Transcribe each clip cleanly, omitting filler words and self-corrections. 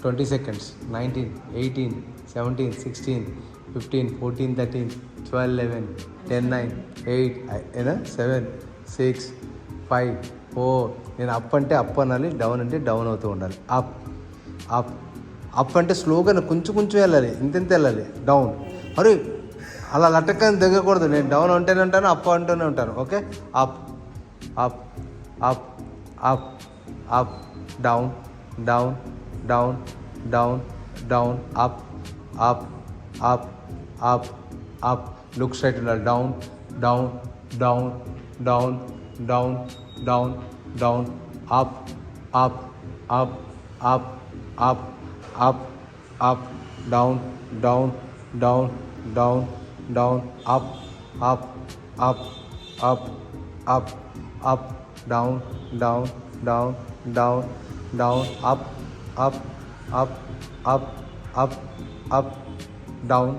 20 seconds. 19, 18, 17, 16, 15, 14, 13, 12, 11, 10, 9, 8, 7, 6, 5, 4. నేను up అంటే up అనాలి, డౌన్ అంటే డౌన్ అవుతూ ఉండాలి. అప్ అప్ అప్ అంటే స్లోగా కొంచెం వెళ్ళాలి, ఇంత వెళ్ళాలి. డౌన్ మరి అలా లట్టకని దిగకూడదు. నేను డౌన్ అంటేనే ఉంటాను, అప్ అంటూనే ఉంటాను. Okay, up up up up up down down down down down up up up up up look straight ఉండాలి. Down down down down down down down up up up up up up up down down down down down up up up up up up down down down down down up up up up up up down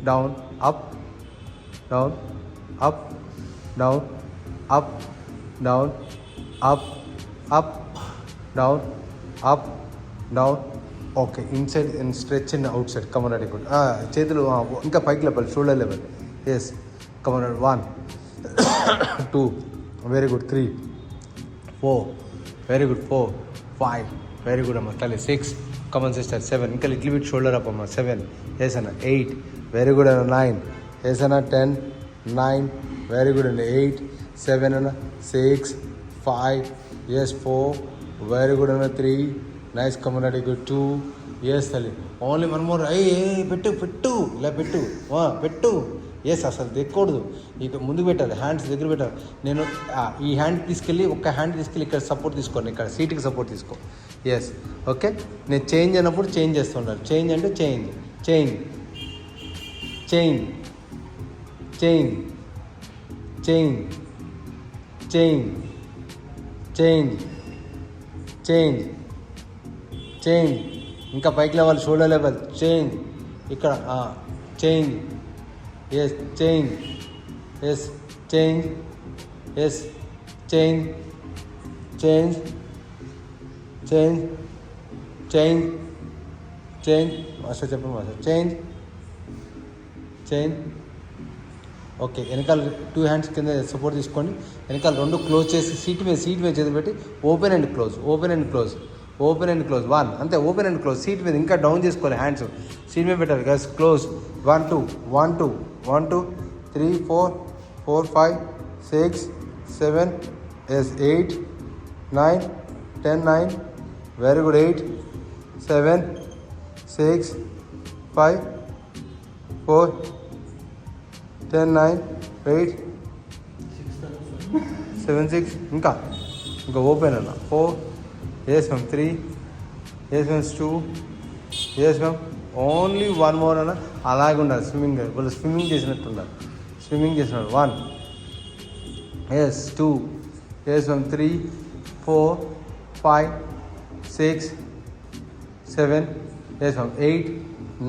down up down up down up down up up down up down. Okay, inside and stretch and outside. Come on ready, good. చేతులు ఇంకా పైకి level, shoulder level. Yes, come on ready. 1, 2, very good. 3, 4, very good. 4, 5, very good అమ్మ తల్లి. 6, come on sister. 7, ఇంకా little bit shoulder up అమ్మ. 7, yes అన్న. 8, very good అన్న. 9, yes అన్న. 10, 9, వెరీ గుడ్ అండి. 8, 7 అన్న. 6, 5, ఎస్. 4, వెరీ గుడ్ అన్న. 3, nice, come on ready, good. 2, yes తల్లి. Only 1 more. పెట్టు ఇలా పెట్టు. ఎస్, అసలు దిక్కకూడదు. ఇక ముందుకు పెట్టాలి, హ్యాండ్స్ దగ్గర పెట్టాలి. నేను ఈ హ్యాండ్ తీసుకెళ్ళి ఒక్క హ్యాండ్ తీసుకెళ్ళి ఇక్కడ సపోర్ట్ తీసుకోండి, ఇక్కడ సీట్కి సపోర్ట్ తీసుకో. Yes, okay. నేను చేంజ్ అయినప్పుడు చేంజ్ చేస్తుండాలి. చేంజ్ అంటే change change change change change change change change change. ఇంకా పైకి లెవెల్, షోల్డర్ లెవెల్. చేంజ్ ఇక్కడ change. Yes, change. Yes, change. Yes, change change change change change. Master చెప్పండి master. Change change. Okay, వెనకాల 2 hands కింద support తీసుకోండి. వెనకాల 2 close చేసి seat మీద చేతి పెట్టి ఓపెన్ అండ్ క్లోజ్. 1 అంతే. Open and close. సీట్ మీద ఇంకా డౌన్ చేసుకోవాలి. హ్యాండ్స్ సీట్ మీద పెట్టాలి. Guys, close. 1 2 1 2 1 2 3 4 4 5 6 7 yes 8 9 10 9 very good. 8 7 6 5 4 10 9 8 7 6 ఇంకా ఓపెన్ అన్న. 4, yes ma'am. 3, yes ma'am. 2, yes ma'am. Only 1 more అన్న. అలాగే ఉండాలి. వాళ్ళు స్విమ్మింగ్ చేసినట్టు ఉండాలి. 1, yes. 2, yes ma'am. 3 4 5 6 7, yes ma'am. 8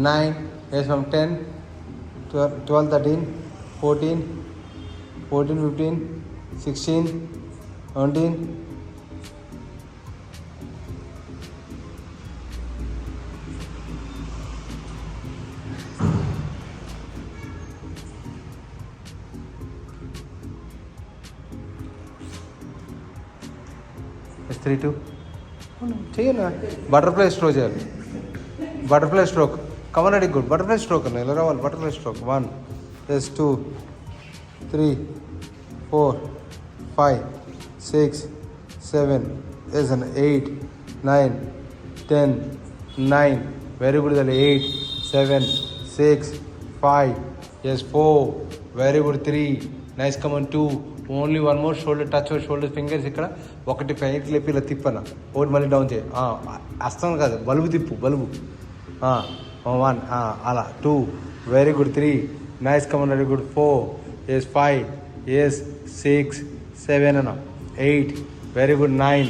9, yes ma'am. 10 12 13 14 15 16 17 3 2 చేయాలి. బటర్ఫ్లై స్ట్రోక్ చేయాలి. Butterfly stroke. Come on ready, good. Butterfly stroke అన్న ఇలా రావాలి. Butterfly stroke. 1, ఎస్. 2 3 4 5 6 7 ఎస్ అన్న. 8 9 10 9 very good. 8 7 6 5 yes. 4 very good. 3 nice, come on. 2 only 1 more. Shoulder touch, shoulder fingers ఇక్కడ. 1 పైకి లేపి ఇలా తిప్పన. 1 మళ్ళీ డౌన్ చేయి. అస్తం కాదు, బల్బు తిప్పు. 1 అలా. 2 very good. 3 nice, come on very good. 4 yes. 5 yes. 6 7 అన్న. 8 వెరీ గుడ్. 9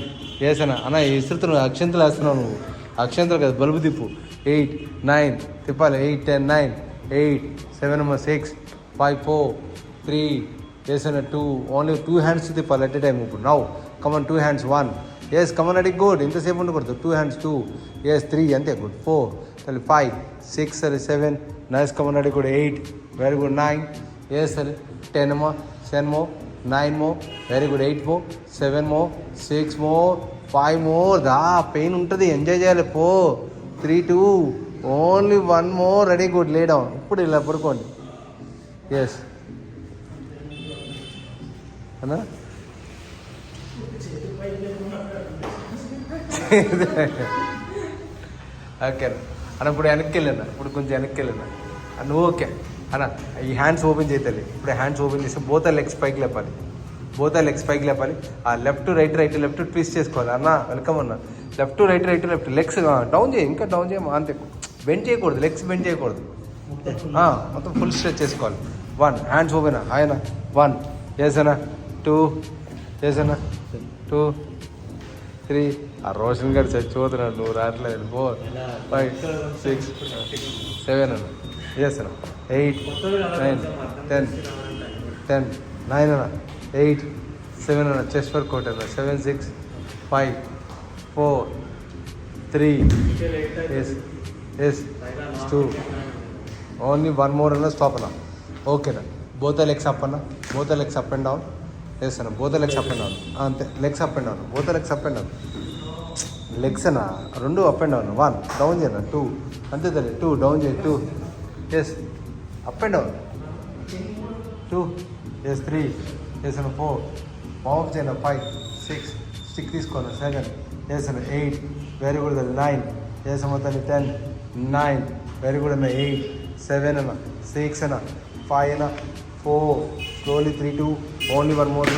ఎస్ అన్న. విసురుతున్నావు, అక్షంతలు వేస్తున్నావు నువ్వు. అక్షంతలు కాదు, బల్బు తిప్పు. 8 9 తిప్పాలి. 8 10 9 8 7 6 5 4 3 Yes, and 2. Only 2 hands తిప్పాలి at a time. Now, come on, 2 hands, 1. Yes, come on, ready, good. ఇంతసేపు ఉండకూడదు. 2 hands, 2. Yes, 3, అంతే, good. 4, 5, 6, 7. Nice, come on, ready, good. 8, very good. 9, yes, 10 more, 10 more, 9 more, very good. 8 more, 7 more, 6 more, 5 more. The pain ఉంటుంది, enjoy చేయాలి. 4, 3, 2, only 1 more, ready, good. Lay down. ఇప్పుడు ఇలా పడుకోండి. Yes అన్నా okay అన్న, ఇప్పుడు వెనక్కి వెళ్ళినా, ఇప్పుడు కొంచెం వెనక్కి వెళ్ళినా. నువ్వు ఓకే అన్న, ఈ హ్యాండ్స్ ఓపెన్ చేయతలే. ఇప్పుడు హ్యాండ్స్ ఓపెన్ చేస్తే బోత్ లెగ్స్ పైకి లేపాలి, బోత్ లెగ్స్ పైకి లేపాలి. ఆ లెఫ్ట్ రైట్ లెఫ్ట్ ట్విస్ట్ చేసుకోవాలి. అన్న వెల్కమ్ అన్న, left right left legs down చేయి, ఇంకా డౌన్ చేయమా, అంతే. బెండ్ చేయకూడదు, లెగ్స్ బెండ్ చేయకూడదు, మొత్తం ఫుల్ స్ట్రెచ్ చేసుకోవాలి. 1, హ్యాండ్స్ ఓపెన్ ఆయన. 1, ఎస్ అన్న. 2, ఎస్ అన్న. 2, 3. ఆ రోషన్ గారు చచ్చిపోతున్నాడు, నువ్వు రావట్లేదు. 4, 5, 6, 7 అన్న. ఎస్ అన్న. 8, 9, 10, 9 అన్న. 8, 7 అన్న. చెస్ట్ వర్క్ అవుట్ అన్న. 7, 6, 5, 4, 3, ఎస్ ఎస్ 2. ఓన్లీ 1 more అన్న. స్టాప్ అన్న. ఓకేనా. బోత్ లెగ్స్ అప్ అన్న, both legs up and down. Yes అన్న, both legs up and down. అంతే, legs up and down, both legs up and down. Legs అన్న 2 up and down. 1 down చేయను. 2 అంతే తల్లి. 2 డౌన్ చేయి. 2 yes up and down. 2 yes 3 yes అన్న. 4 warm up చేయను. 5, 6 stick తీసుకోను. 7 ఎస్ అన్న. 8 వెరీ గుడ్ తల్లి. 9 ఎస్ అమ్మ తల్లి. 10, 9 వెరీ గుడ్ అన్న. 8, 7 అన్న. 6 అన్న. 5 అన్న. 4 స్లోలీ. 3, 2 ఓన్లీ 1 more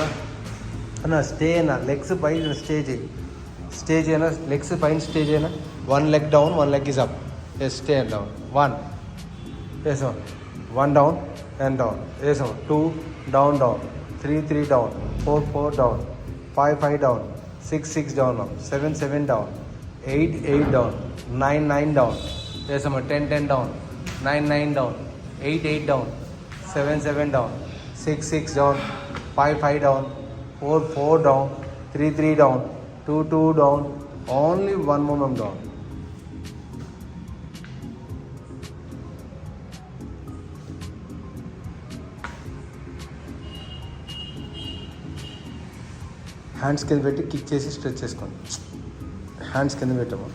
అన్న. స్టే అన్న, లెగ్స్ పైన స్టే చేయి, స్టే చేయనా, లెగ్స్ పైన స్టే చేయనా. 1 leg down, 1 leg is up. Yes stay and down. 1 yes 1 down and down. Yes 2 down down. 3, 3 down. 4, 4 down. 5, 5 down. 6, 6 down. 7, 7 down. 8, 8 down. 9, 9 down. Yes 10, 10 down. 9, 9 down. 8, 8 down. 7, 7 down. 6, 6 down. 5, 5 down. 4, 4 down. 3, 3 down. 2, 2 down. Only 1 moment down. Hands కింద పెట్టి kick చేసి stretch చేసుకోండి. Hands కింద పెట్టాము.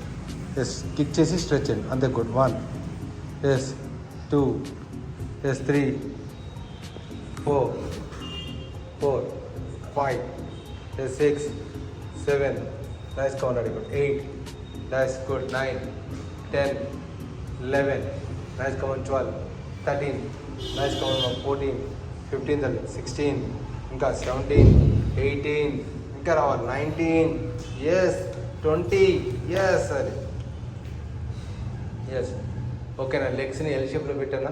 Yes kick చేసి stretch చేయండి, అంతే. Good. 1 yes 2 yes 3 4 4 5 yes 6 7 nice count, very good. 8 nice, good. 9 10 11 nice count. 12 13 nice count. 14 15 16 ఇంకా 17 18 ఇంకా రావాలి. 19 ఎస్ 20 ఎస్ సరే ఎస్ ఓకేనా. లెగ్స్ని ఎల్ షేప్లో పెట్టానా,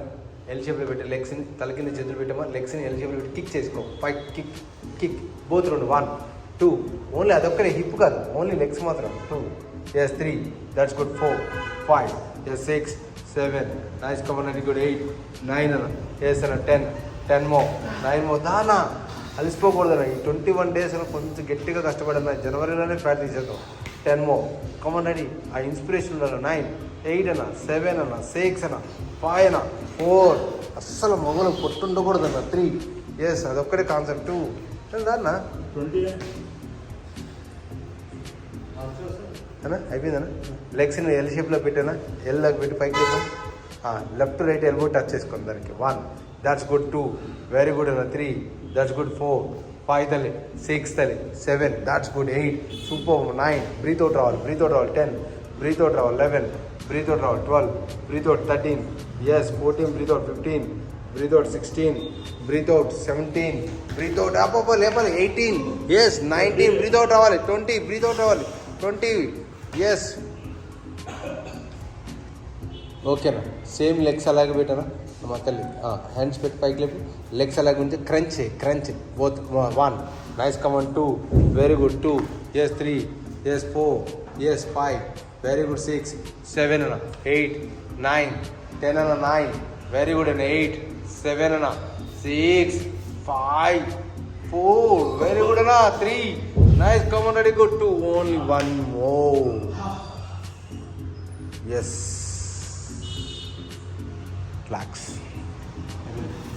ఎల్ షేప్లో పెట్టి లెగ్స్ని తల కింద చేతులు పెట్టామా, లెగ్స్ని ఎల్ షేప్లో పెట్టి కిక్ చేసుకో. 5 కిక్ కిక్ బోత్ 2 1 2 ఓన్లీ అదొక్కడే, హిప్ కాదు, ఓన్లీ లెగ్స్ మాత్రం. 2 yes 3 that's good. 4 5 yes 6 7 nice come on, very good. 8 9 అన్న. ఎస్ అన్న. 10 more 9 more. దానా అలసిపోకూడదన్న. ఈ 21 days అన్న కొంచెం గట్టిగా కష్టపడన్నా, జనవరిలోనే ఫ్యాట్ తీసేద్దాం. 10 more కమన్ రెడీ. ఆ ఇన్స్పిరేషన్ ఉండాలి. 9 8 అన్న. 7 అన్న. 6 అన్న. 5 అన్న. 4 అస్సలు మొగలు పొట్టుండకూడదన్న. 3 ఎస్ అదొక్కడే కాన్సెప్ట్. 2 దాన్న 20 అన్నా అయిపోయిందన్నా. లెగ్స్ని ఎల్ షేప్లో పెట్టానా, ఎల్లోకి పెట్టి పైకి పెట్టాం. లెఫ్ట్ రైట్ ఎల్బో టచ్ చేసుకోండి దానికి. 1 దట్స్ గుడ్. 2 వెరీ గుడ్ అన్న. 3 దట్స్ గుడ్. 4 5 తల్లి. 6 తల్లి. 7 that's good. 8 super. 9 breathe out రావాలి, బ్రీత్ అవుట్ రావాలి. 10 బ్రీత్ అవుట్ రావాలి. 11 బ్రీత్ అవుట్ రావాలి. 12 breathe out. 13 yes 14 breathe out. 15 breathe out. 16 breathe out. 17 breathe out. అబ్బో లేపాలి. 18 ఎస్ 19 బ్రీత్ అవుట్ రావాలి. 20 బ్రీత్ అవుట్ రావాలి. 20 ఎస్ ఓకేనా. సేమ్ లెగ్స్ అలాగే పెట్టానా మా తల్లి. హ్యాండ్స్ పెట్టి పైకి లేపి లెగ్స్ అలాగే ఉంచి crunch crunch both. 1 nice come on. 2 very good. 2 yes 3 yes 4 yes 5 very good. 6 7 అన్న. 8 9 10 అన్న. 9 వెరీ గుడ్ అన్న. 8 7 అన్న. 6 5, 4. Very good, Anna. 3. Nice. Come on, ready. Go. 2. Only one more. Yes. Clacks.